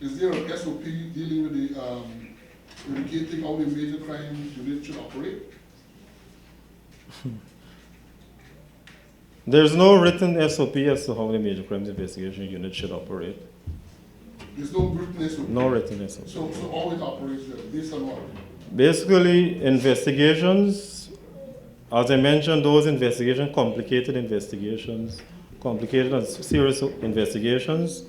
Is there an SOP dealing with the indicating how the major crime unit should operate? There's no written SOP as to how the major crimes investigation unit should operate. There's no written SOP. No written SOP. So how it operates then, based on what? Basically, investigations, as I mentioned, those investigations, complicated investigations, complicated and serious investigations,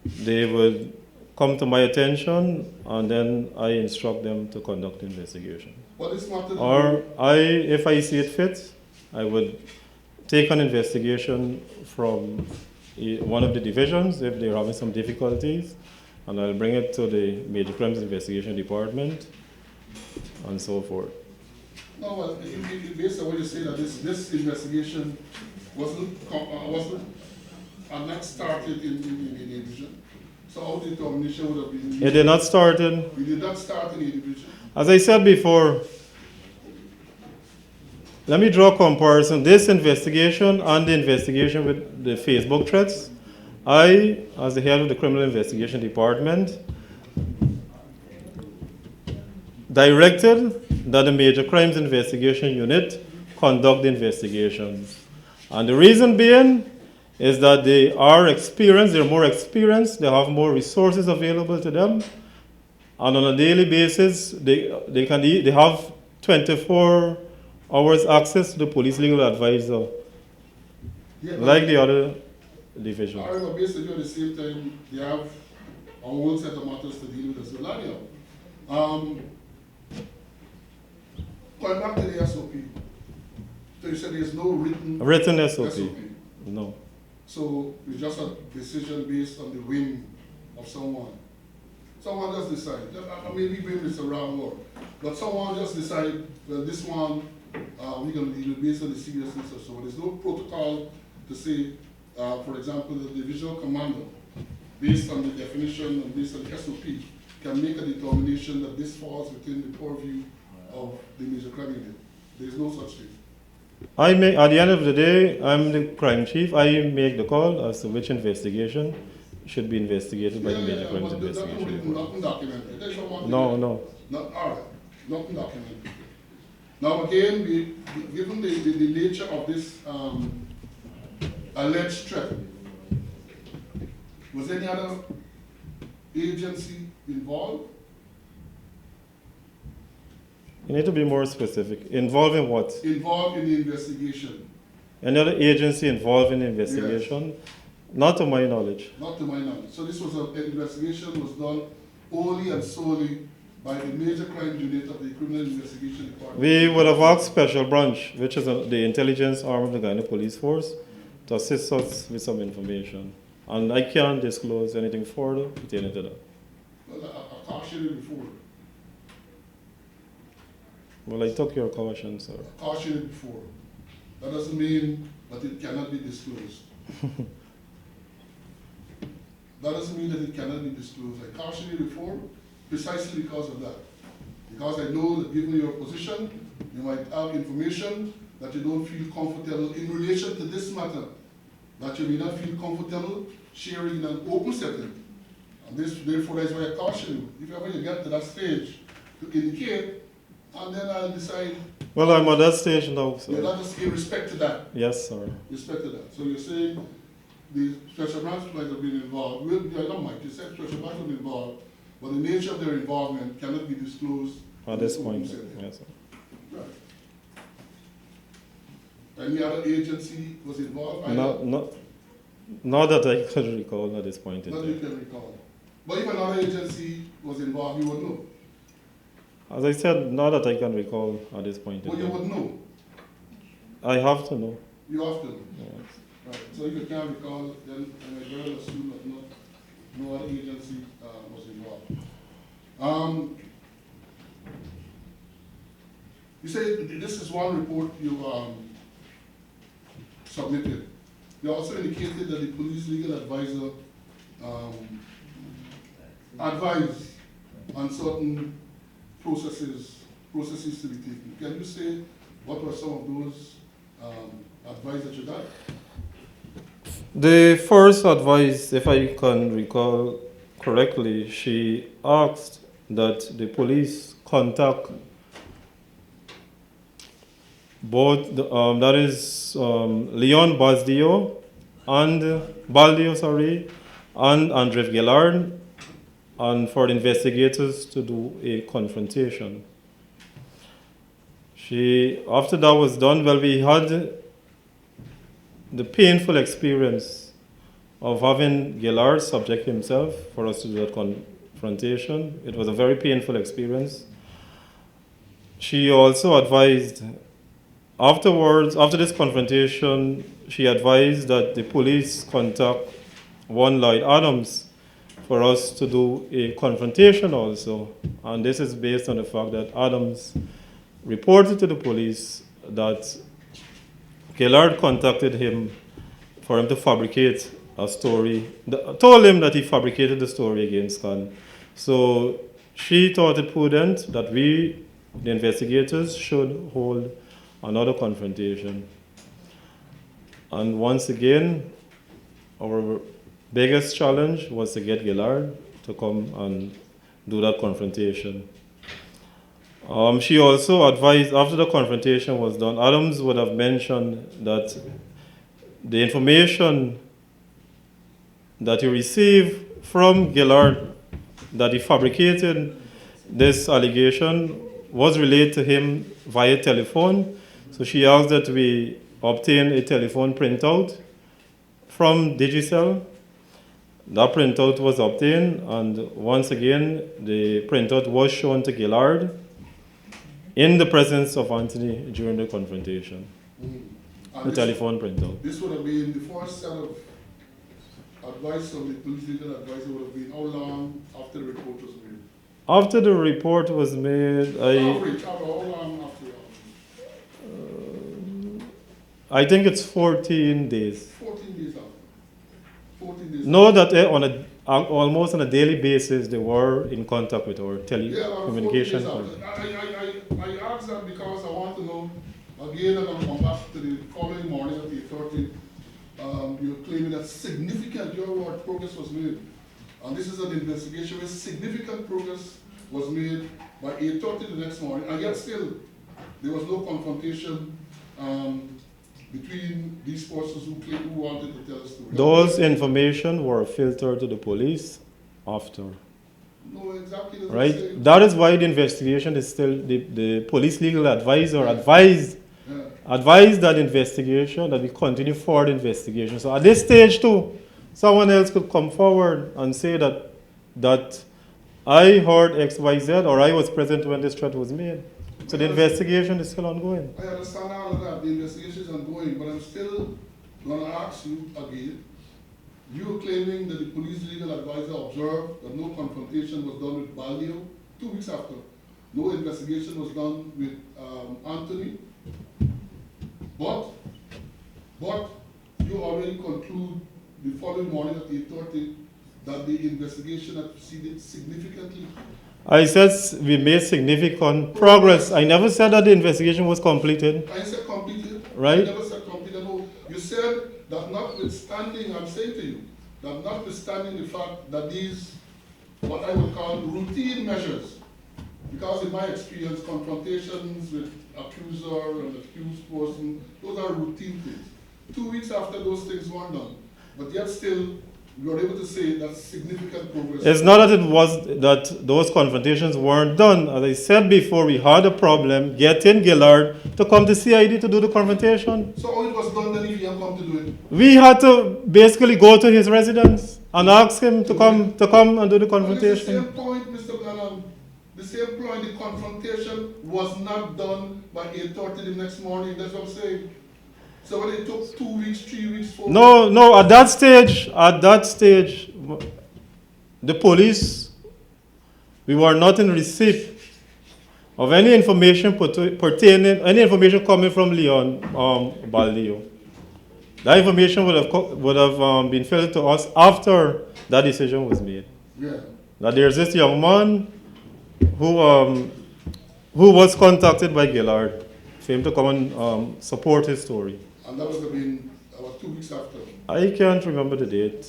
they would come to my attention, and then I instruct them to conduct the investigation. But it's not the Or if I see it fit, I would take an investigation from one of the divisions if they're having some difficulties, and I'll bring it to the Major Crimes Investigation Department, and so forth. No, well, based on what you say, that this investigation wasn't not started in the division. So how the determination would have been? It did not start in. We did not start in the division. As I said before, let me draw a comparison. This investigation and the investigation with the Facebook threats, I, as the head of the Criminal Investigation Department, directed that the Major Crimes Investigation Unit conduct the investigations. And the reason being is that they are experienced, they're more experienced, they have more resources available to them, and on a daily basis, they have 24 hours access to the police legal advisor, Yeah, like the other divisions. However, basically at the same time, they have a whole set of matters to deal with as well. Anyhow, going back to the SOP, so you said there's no Written SOP. No. So it's just a decision based on the whim of someone. Someone just decide. Maybe whim is a wrong word, but someone just decide, well, this one we're going to deal with based on the seriousness or so. There's no protocol to say, for example, the divisional commander, based on the definition and based on the SOP, can make a determination that this falls within the purview of the major crime unit. There's no such thing. At the end of the day, I'm the crime chief. I make the call as to which investigation should be investigated by the Major Crimes Investigation Department. Nothing documented. No. Not, all right, nothing documented. Now again, given the nature of this alleged threat, was any other agency involved? You need to be more specific. Involved in what? Involved in the investigation. Any other agency involved in the investigation? Yes. Not to my knowledge. Not to my knowledge. So this was an investigation was done only and solely by the Major Crime Unit of the Criminal Investigation Department. We would have asked Special Branch, which is the intelligence arm of the Guyana Police Force, to assist us with some information. And I can't disclose anything further pertaining to that. Well, I cautioned you before. Well, I took your caution, sir. I cautioned you before. That doesn't mean that it cannot be disclosed. That doesn't mean that it cannot be disclosed. I cautioned you before precisely because of that. Because I know that given your position, you might have information that you don't feel comfortable in relation to this matter, that you may not feel comfortable sharing in an open setting. And therefore, that's why I caution you. If ever you get to that stage, to indicate, and then I'll decide. Well, I'm at that stage now, sir. Yeah, that is in respect to that. Yes, sir. Respect to that. So you're saying the special branch might have been involved. I don't mind. You said special branch will be involved, but the nature of their involvement cannot be disclosed At this point, yes, sir. Right. Any other agency was involved? Not that I can recall at this point in Not time. you can recall. But if another agency was involved, you would know. As I said, not that I can recall at this point in Well, you time. would know. I have to know. You have to know. Yes. Right. So if you can't recall, then I will assume that no other agency was involved. You say this is one report you submitted. You also indicated that the police legal advisor advised on certain processes to be taken. Can you say what were some of those advice that you got? The first advice, if I can recall correctly, she asked that the police contact both, that is Leon Baldio, and Andrew Gillard, and for the investigators to do a confrontation. After that was done, well, we had the painful experience of having Gillard subject himself for us to do that confrontation. It was a very painful experience. She also advised, afterwards, after this confrontation, she advised that the police contact one Lloyd Adams for us to do a confrontation also. And this is based on the fact that Adams reported to the police that Gillard contacted him for him to fabricate a story, told him that he fabricated the story against Khan. So she thought it prudent that we, the investigators, should hold another confrontation. And once again, our biggest challenge was to get Gillard to come and do that confrontation. She also advised, after the confrontation was done, Adams would have mentioned that the information that he received from Gillard, that he fabricated this allegation, was relayed to him via telephone. So she asked that we obtain a telephone printout from Digicel. That printout was obtained, and once again, the printout was shown to Gillard in the presence of Anthony during the confrontation. The telephone printout. This would have been the first set of advice from the police legal advisor would have been how long after the report was made? After the report was made, How long after? I think it's 14 days. 14 days after. 14 days. Know that almost on a daily basis they were in contact with our telecommunication company. I asked that because I want to know, again, I'm going to come back to the following morning at 8:30. You're claiming that your progress was made. And this is an investigation where significant progress was made by 8:30 the next morning, and yet still there was no confrontation between these persons who wanted to tell a story. Those information were filtered to the police after. No, exactly. Right? That is why the investigation is still, the police legal advisor advised that investigation, that we continue forward investigation. So at this stage too, someone else could come forward and say that I heard X, Y, Z, or I was present when this threat was made. So the investigation is still ongoing. I understand all of that. The investigation is ongoing, but I'm still going to ask you again. You are claiming that the police legal advisor observed that no confrontation was done with Baldio 2 weeks after. No investigation was done with Anthony. But you already conclude the following morning at 8:30 that the investigation had proceeded significantly. I said we made significant progress. I never said that the investigation was completed. I said completed. Right? I never said completed. No, you said that notwithstanding, I'm saying to you, that notwithstanding the fact that these, what I would call routine measures, because in my experience, confrontations with accuser and accused person, those are routine things. 2 weeks after those things weren't done, but yet still, you are able to say that's significant progress. It's not that those confrontations weren't done. As I said before, we had a problem getting Gillard to come to CID to do the confrontation. So how it was done then if he had come to do it? We had to basically go to his residence and ask him to come and do the confrontation. The same point, Mr. Blanham. The same point, the confrontation was not done by 8:30 the next morning. That's what I'm saying. So when it took 2 weeks, 3 weeks, 4 weeks. No, at that stage, the police, we were not in receipt of any information any information coming from Leon Baldio. That information would have been fed to us after that decision was made. Yeah. That there's this young man who was contacted by Gillard for him to come and support his story. And that was about 2 weeks after. I can't remember the date.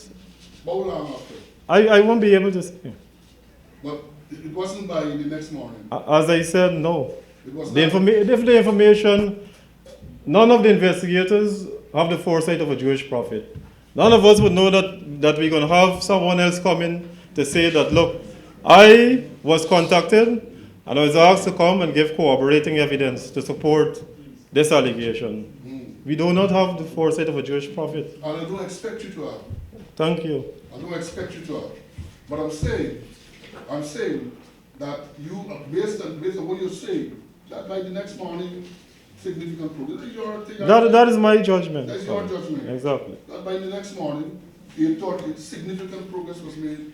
How long after? I won't be able to say. But it wasn't by the next morning. As I said, no. It was The not. if the information, none of the investigators have the foresight of a Jewish prophet. None of us would know that we're going to have someone else come in to say that, look, I was contacted and I was asked to come and give corroborating evidence to support this allegation. We do not have the foresight of a Jewish prophet. And I don't expect you to have. Thank you. I don't expect you to have. But I'm saying that you, based on what you're saying, that by the next morning, significant progress. That is your thing. That is my judgment. That's your judgment. Exactly. That by the next morning, you thought significant progress was made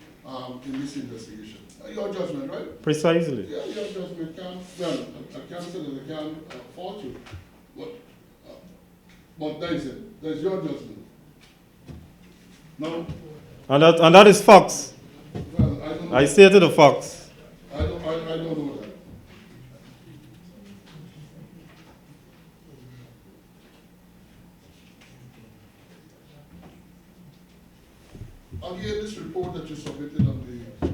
in this investigation. Your judgment, right? Precisely. Yeah, your judgment can't, well, I can't say that I can't fault you. But that is it. That's your judgment. No? And that is facts. Well, I don't know. I stated the facts. I don't know that. Again, this report that you submitted on the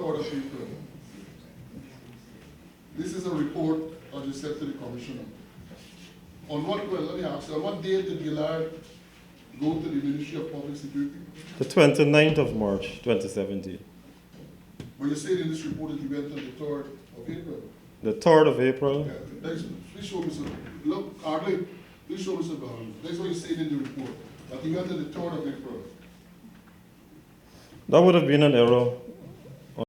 3rd of April, this is a report that you sent to the commissioner. On what, well, let me ask you, on what date did Gillard go to the Ministry of Public Security? The 29th of March, 2017. When you said in this report that he went on the 3rd of April. The 3rd of April. Yeah, please show me some, look, Arlene, please show me some, that's what you said in the report, that he went on the 3rd of April. That would have been an error.